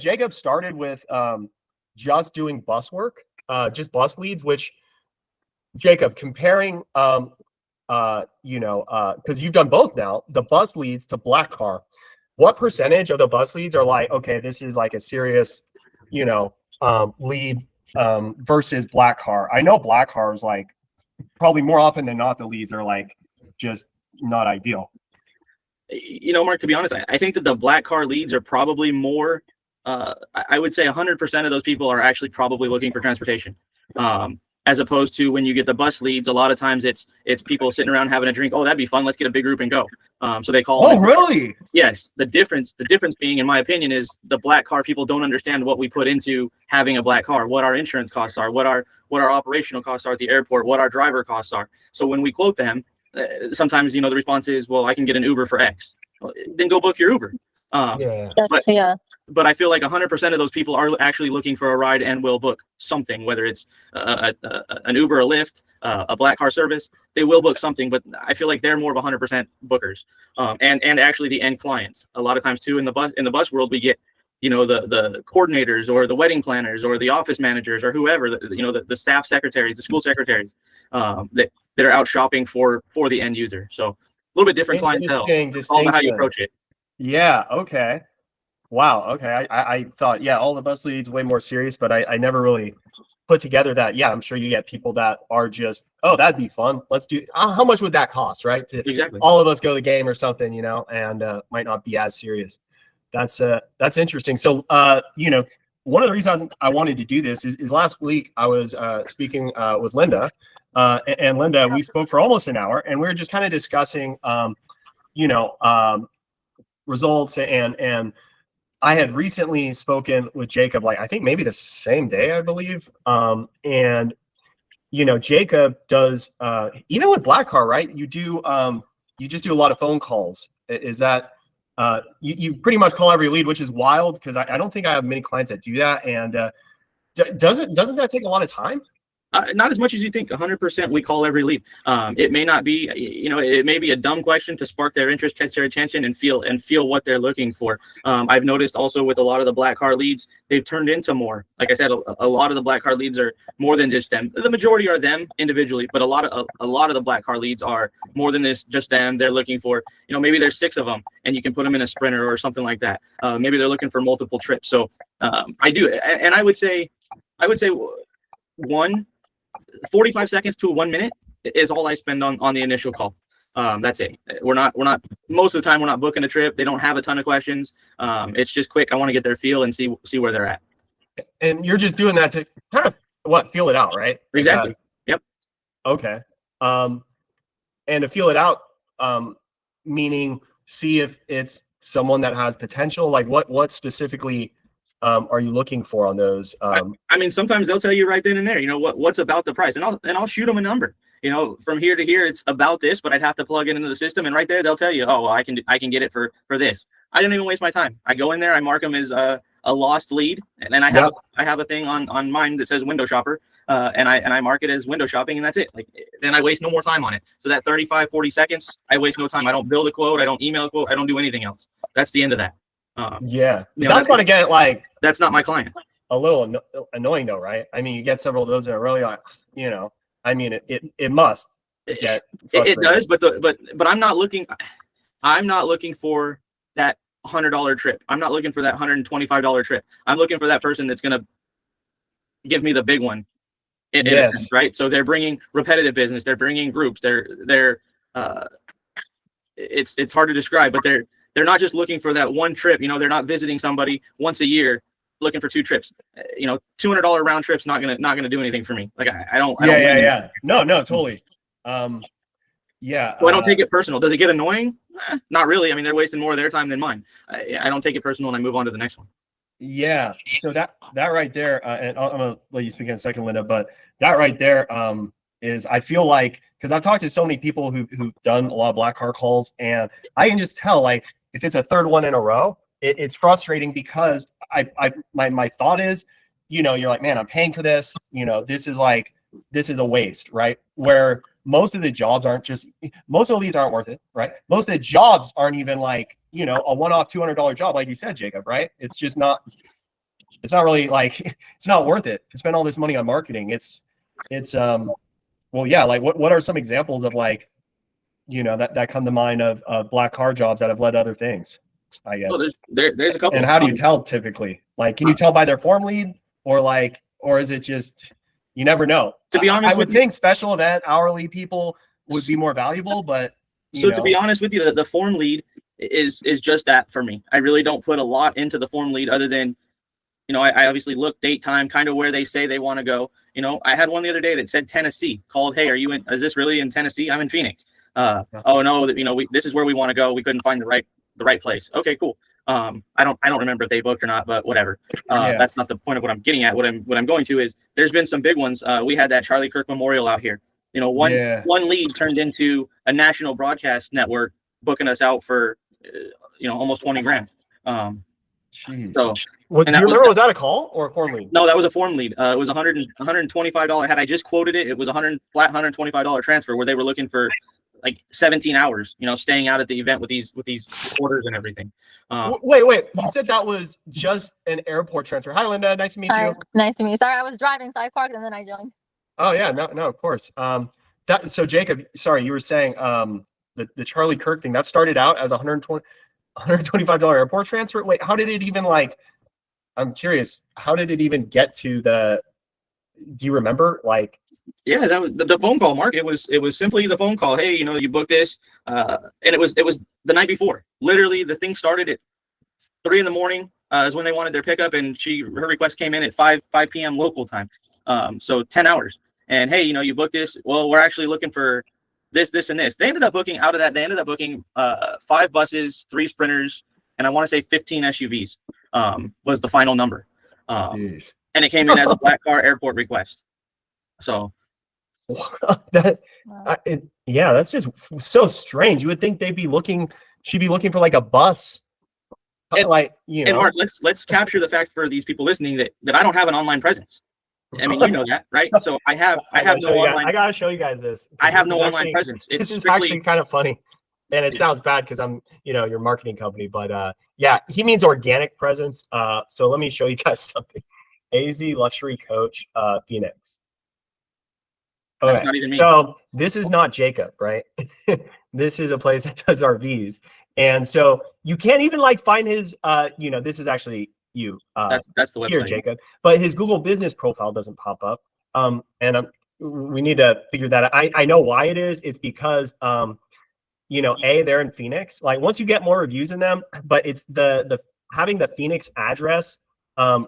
Jacob started with just doing bus work, just bus leads, which Jacob, comparing because you've done both now, the bus leads to black car, what percentage of the bus leads are like, okay, this is like a serious, lead versus black car? I know black car is like probably more often than not, the leads are like just not ideal. Mark, to be honest, I think that the black car leads are probably more, I would say 100% of those people are actually probably looking for transportation. As opposed to when you get the bus leads, a lot of times it's people sitting around having a drink. Oh, that'd be fun. Let's get a big group and go. So they call. Oh, really? Yes. The difference being, in my opinion, is the black car people don't understand what we put into having a black car, what our insurance costs are, what our operational costs are at the airport, what our driver costs are. So when we quote them, sometimes, the response is, well, I can get an Uber for X. Well, then go book your Uber. But I feel like 100% of those people are actually looking for a ride and will book something, whether it's an Uber, a Lyft, a black car service. They will book something, but I feel like they're more of 100% bookers, and actually the end clients. A lot of times too in the bus world, we get the coordinators or the wedding planners or the office managers or whoever, the staff secretaries, the school secretaries that are out shopping for the end user. So a little bit different clientele. All about how you approach it. Yeah. Okay. Wow. Okay. I thought, all the bus leads way more serious, but I never really put together that. Yeah, I'm sure you get people that are just, oh, that'd be fun. Let's do. How much would that cost, right? Exactly. All of us go to the game or something, and might not be as serious. That's interesting. So, one of the reasons I wanted to do this is last week I was speaking with Linda, and Linda, we spoke for almost an hour, and we were just kind of discussing, results and. I had recently spoken with Jacob, like I think maybe the same day, I believe. And Jacob does even with Black Car, right? You do you just do a lot of phone calls. Is that you pretty much call every lead, which is wild because I don't think I have many clients that do that. And doesn't that take a lot of time? Not as much as you think. 100% we call every lead. It may not be, it may be a dumb question to spark their interest, catch their attention, and feel what they're looking for. I've noticed also with a lot of the black car leads, they've turned into more. Like I said, a lot of the black car leads are more than just them. The majority are them individually, but a lot of the black car leads are more than this, just them. They're looking for, maybe there's 6 of them, and you can put them in a Sprinter or something like that. Maybe they're looking for multiple trips. So I do, and I would say 45 seconds to 1 minute is all I spend on the initial call. That's it. We're not most of the time we're not booking a trip. They don't have a ton of questions. It's just quick. I want to get their feel and see where they're at. And you're just doing that to kind of feel it out, right? Exactly. Yep. Okay. And to feel it out, meaning see if it's someone that has potential. Like what specifically are you looking for on those? I mean, sometimes they'll tell you right then and there, what's about the price, and I'll shoot them a number. From here to here, it's about this, but I'd have to plug it into the system, and right there they'll tell you, oh, well, I can get it for this. I don't even waste my time. I go in there, I mark them as a lost lead, and then I have a thing on mine that says window shopper, and I mark it as window shopping, and that's it. Like, then I waste no more time on it. So that 35-40 seconds, I waste no time. I don't build a quote, I don't email a quote, I don't do anything else. That's the end of that. That's going to get like, that's not my client. A little annoying though, right? I mean, you get several of those in a row. Like, I mean, it must get it does, but I'm not looking for that $100 trip. I'm not looking for that $125 trip. I'm looking for that person that's going to give me the big one in a sense, right? So they're bringing repetitive business. They're bringing groups. It's hard to describe, but they're not just looking for that one trip. They're not visiting somebody once a year looking for 2 trips. $200 round trip's not gonna do anything for me. Like I don't. No, totally. So I don't take it personal. Does it get annoying? Not really. I mean, they're wasting more of their time than mine. I don't take it personal, and I move on to the next one. Yeah. So that right there, and I'm gonna let you speak in a second, Linda. But that right there is, I feel like, because I've talked to so many people who've done a lot of black car calls, and I can just tell, like, if it's a third one in a row, it's frustrating because my thought is, you're like, man, I'm paying for this. This is a waste, right? Where most of the jobs most of the leads aren't worth it, right? Most of the jobs aren't even like, a one-off $200 job, like you said, Jacob, right? It's just not it's not really like it's not worth it to spend all this money on marketing. It's well, yeah, like what are some examples of like, that come to mind of black car jobs that have led to other things, I guess. Well, there's a couple. And how do you tell typically? Like, can you tell by their form lead, or is it just, you never know? To be honest, I would think special event hourly people would be more valuable, but to be honest with you, the form lead is just that for me. I really don't put a lot into the form lead other than, I obviously look date, time, kind of where they say they want to go. I had one the other day that said Tennessee, called, hey, is this really in Tennessee? I'm in Phoenix. Oh no, this is where we want to go. We couldn't find the right place. Okay, cool. I don't remember if they booked or not, but whatever. That's not the point of what I'm getting at. What I'm going to is there's been some big ones. We had that Charlie Kirk Memorial out here. One lead turned into a national broadcast network booking us out for almost 20 grand. Jeez. So do you remember, was that a call or a form lead? No, that was a form lead. It was $125. Had I just quoted it, it was $125 transfer where they were looking for like 17 hours, staying out at the event with these orders and everything. Wait, you said that was just an airport transfer. Hi, Linda. Nice to meet you. Nice to meet you. Sorry, I was driving, so I parked and then I joined. Oh yeah, no, of course. So Jacob, sorry, you were saying the Charlie Kirk thing that started out as $125 airport transfer. Wait, how did it even I'm curious, how did it even get to do you remember? Yeah, that was the phone call, Mark. It was simply the phone call. Hey, you booked this, and it was the night before. Literally, the thing started at 3 a.m. Is when they wanted their pickup, and her request came in at 5 p.m. local time. So 10 hours. And hey, you booked this. Well, we're actually looking for this, and this. They ended up booking 5 buses, 3 sprinters, and I want to say 15 SUVs. Was the final number. And it came in as a black car airport request. So that's just so strange. You would think she'd be looking for like a bus. And Mark, let's capture the fact for these people listening that I don't have an online presence. I mean, you know that, right? So I have no online. I gotta show you guys this. I have no online presence. This is actually kind of funny, and it sounds bad because I'm, your marketing company, but he means organic presence. So let me show you guys something. AZ Luxury Coach, Phoenix. Okay, that's not even me. So this is not Jacob, right? This is a place that does RVs, and so you can't even find his. This is actually you. That's the website here, Jacob. But his Google Business profile doesn't pop up. We need to figure that out. I know why it is. It's because they're in Phoenix. Once you get more reviews in them, but it's the having the Phoenix address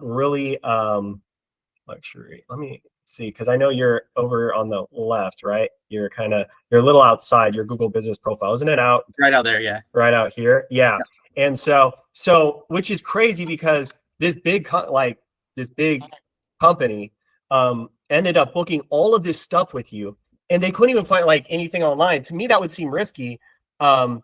really luxury. Let me see, because I know you're over on the left, right? You're a little outside your Google Business profile, isn't it? Right out there, yeah. Right out here, yeah. And so which is crazy because this big company ended up booking all of this stuff with you, and they couldn't even find anything online. To me, that would seem risky. But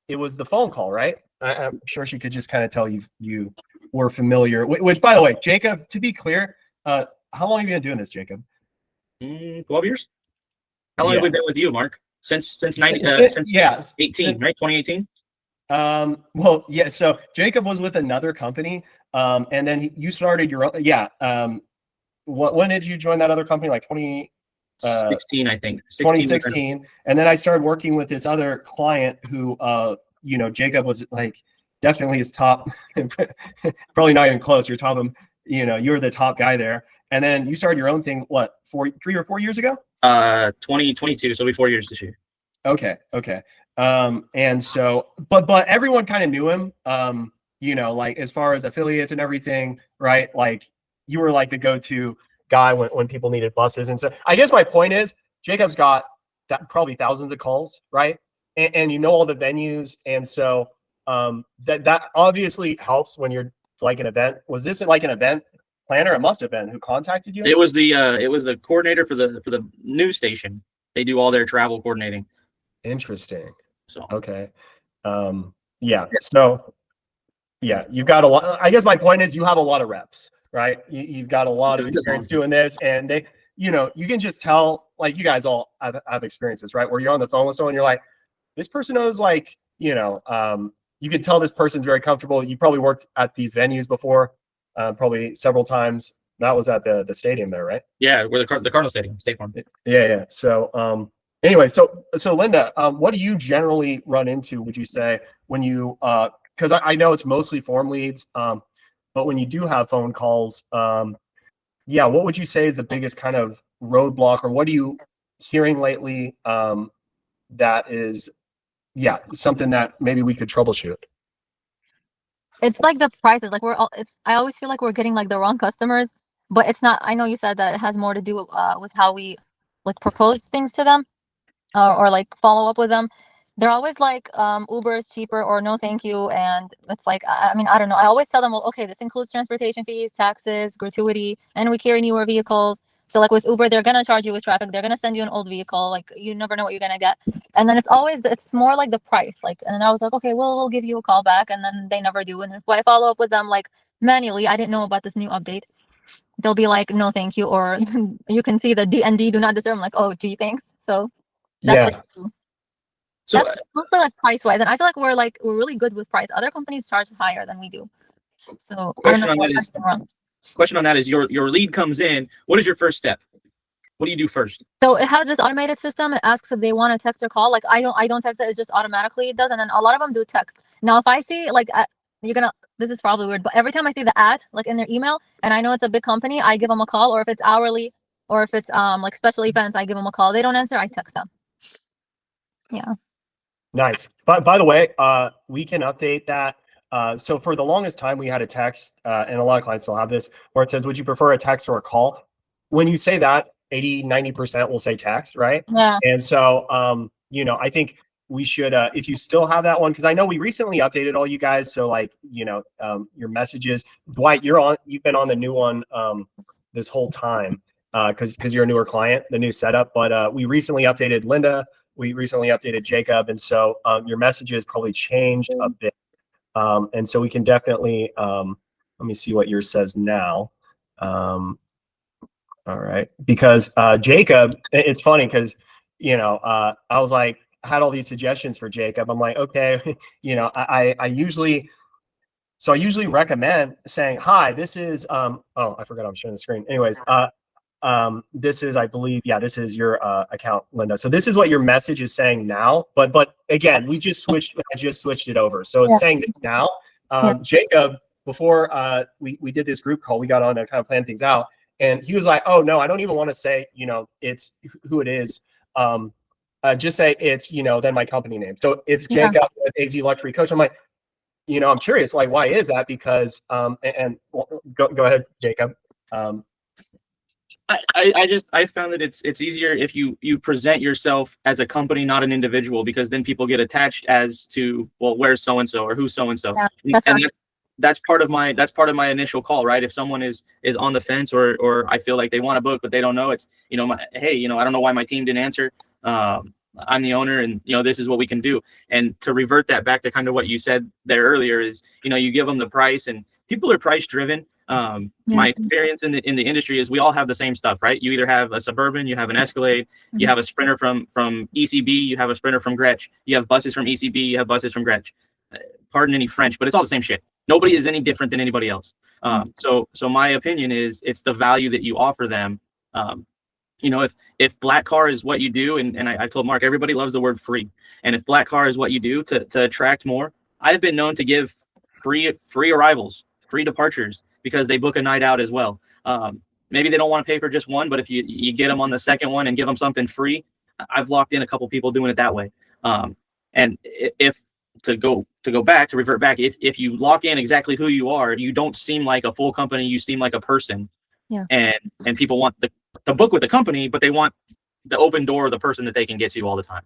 it was the phone call, right? I'm sure she could just kind of tell you were familiar. Which, by the way, Jacob, to be clear, how long have you been doing this, Jacob? 12 years. How long have we been with you, Mark? Since 18, right? 2018. Well, yeah. So Jacob was with another company, and then you started your own. Yeah. When did you join that other company? 2016, I think. 2016, and then I started working with this other client who, Jacob was definitely his top. Probably not even close. You're top of him. You were the top guy there, and then you started your own thing. What, 3 or 4 years ago? 2022. So it'll be 4 years this year. Okay. And so, but everyone kind of knew him, as far as affiliates and everything, right? You were the go-to guy when people needed buses. And so I guess my point is Jacob's got probably thousands of calls, right? And all the venues. And so that obviously helps when you're an event. Was this an event planner? It must've been who contacted you. It was the coordinator for the news station. They do all their travel coordinating. Interesting. So okay. Yeah. So yeah, you've got a lot. I guess my point is you have a lot of reps, right? You've got a lot of experience doing this, and they, you can just tell, you guys all have experiences, right? Where you're on the phone with someone, you're like, this person knows you can tell this person's very comfortable. You probably worked at these venues before, probably several times. That was at the stadium there, right? Yeah, we're the Cardinal Stadium, State Farm. Yeah. So anyway, so Linda, what do you generally run into, would you say, when you because I know it's mostly form leads, but when you do have phone calls, yeah, what would you say is the biggest kind of roadblock, or what are you hearing lately that is, yeah, something that maybe we could troubleshoot? It's like the prices. Like I always feel like we're getting like the wrong customers, but it's not. I know you said that it has more to do with how we like propose things to them, or like follow up with them. They're always like, Uber is cheaper, or no thank you. And it's like, I mean, I don't know. I always tell them, well, okay, this includes transportation fees, taxes, gratuity, and we carry newer vehicles. So like with Uber, they're gonna charge you with traffic. They're gonna send you an old vehicle. Like you never know what you're gonna get. And then it's more like the price. Like, and then I was like, okay, well, we'll give you a call back. And then they never do. And if I follow up with them like manually, I didn't know about this new update. They'll be like, no thank you, or you can see the DND do not disturb. I'm like, oh gee, thanks. So that's Yeah. So that's mostly like price wise, and I feel like we're really good with price. Other companies charge higher than we do. So I don't know what's wrong. question on that is your lead comes in. What is your first step? What do you do first? So it has this automated system. It asks if they want to text or call. Like I don't text it. It's just automatically it does. And then a lot of them do text. Now if I see like this is probably weird, but every time I see the ad like in their email and I know it's a big company, I give them a call. Or if it's hourly, or if it's like special events, I give them a call. They don't answer, I text them. Yeah. Nice. But by the way, we can update that. So for the longest time, we had a text, and a lot of clients still have this, where it says, would you prefer a text or a call? When you say that, 80-90% will say text, right? Yeah. And so, I think we should, if you still have that one, because I know we recently updated all you guys. So like, your messages, Dwight, you've been on the new one this whole time because you're a newer client, the new setup. But we recently updated Linda. We recently updated Jacob. And so your messages probably changed a bit. And so we can definitely, let me see what yours says now. All right. Because Jacob, it's funny because, I was like, I had all these suggestions for Jacob. I'm like, okay, I usually recommend saying, hi, this is, oh, I forgot I'm showing the screen. Anyways, this is, I believe, yeah, this is your account, Linda. So this is what your message is saying now. But again, I just switched it over. So it's saying this now. Jacob, before we did this group call, we got on to kind of plan things out. And he was like, oh, no, I don't even want to say, it's who it is. Just say it's, then my company name. So it's Jacob with AZ Luxury Coach. I'm like, I'm curious, like, why is that? Because, and go ahead, Jacob. I found that it's easier if you present yourself as a company, not an individual, because then people get attached as to, well, where's so-and-so or who's so-and-so. Yeah, that's part of my initial call, right? If someone is on the fence or I feel like they want to book, but they don't know, it's, hey, I don't know why my team didn't answer. I'm the owner and, this is what we can do. And to revert that back to kind of what you said there earlier is, you give them the price and people are price driven. My experience in the industry is we all have the same stuff, right? You either have a Suburban, you have an Escalade, you have a Sprinter from ECB, you have a Sprinter from Gretsch, you have buses from ECB, you have buses from Gretsch. Pardon any French, but it's all the same shit. Nobody is any different than anybody else. So my opinion is it's the value that you offer them. If Black Car is what you do, and I told Mark, everybody loves the word free. And if Black Car is what you do to attract more, I've been known to give free arrivals, free departures, because they book a night out as well. Maybe they don't want to pay for just one, but if you get them on the second one and give them something free, I've locked in a couple people doing it that way. And if to revert back, if you lock in exactly who you are, you don't seem like a full company, you seem like a person. Yeah. And people want the book with the company, but they want the open door of the person that they can get to all the time.